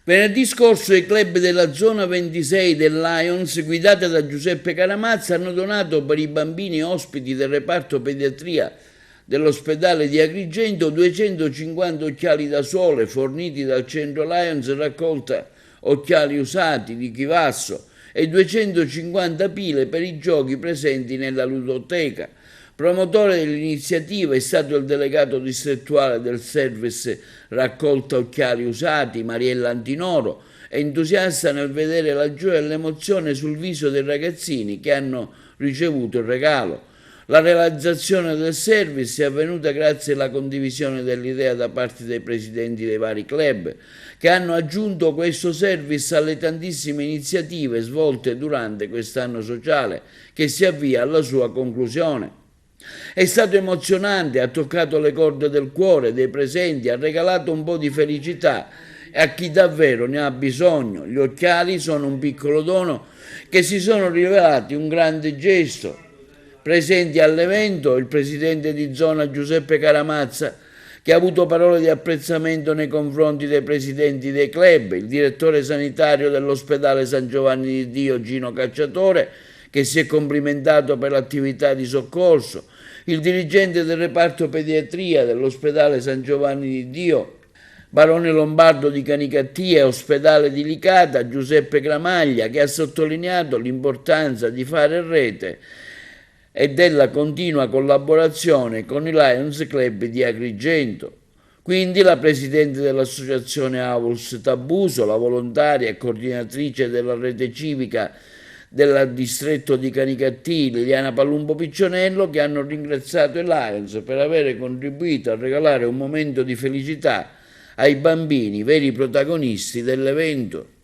Venerdì scorso i club della zona 26 del Lions, guidati da Giuseppe Caramazza, hanno donato per i bambini ospiti del reparto pediatria dell'ospedale di Agrigento 250 occhiali da sole forniti dal centro Lions raccolta occhiali usati di Chivasso e 250 pile per i giochi presenti nella ludoteca. Promotore dell'iniziativa è stato il delegato distrettuale del service raccolta occhiali usati, Mariella Antinoro, entusiasta nel vedere la gioia e l'emozione sul viso dei ragazzini che hanno ricevuto il regalo. La realizzazione del service è avvenuta grazie alla condivisione dell'idea da parte dei presidenti dei vari club, che hanno aggiunto questo service alle tantissime iniziative svolte durante quest'anno sociale, che si avvia alla sua conclusione. È stato emozionante, ha toccato le corde del cuore dei presenti, ha regalato un po' di felicità a chi davvero ne ha bisogno. Gli occhiali sono un piccolo dono che si sono rivelati un grande gesto. Presenti all'evento il presidente di zona Giuseppe Caramazza, che ha avuto parole di apprezzamento nei confronti dei presidenti dei club, il direttore sanitario dell'ospedale San Giovanni di Dio Gino Cacciatore, che si è complimentato per l'attività di soccorso, il dirigente del reparto pediatria dell'ospedale San Giovanni di Dio, barone Lombardo di Canicattia e ospedale di Licata, Giuseppe Gramaglia, che ha sottolineato l'importanza di fare rete e della continua collaborazione con i Lions Club di Agrigento. Quindi la presidente dell'associazione Avuls Tabuso, la volontaria e coordinatrice della rete civica del distretto di Canicattì, Liliana Palumbo Piccionello, che hanno ringraziato i Lions per aver contribuito a regalare un momento di felicità ai bambini, veri protagonisti dell'evento.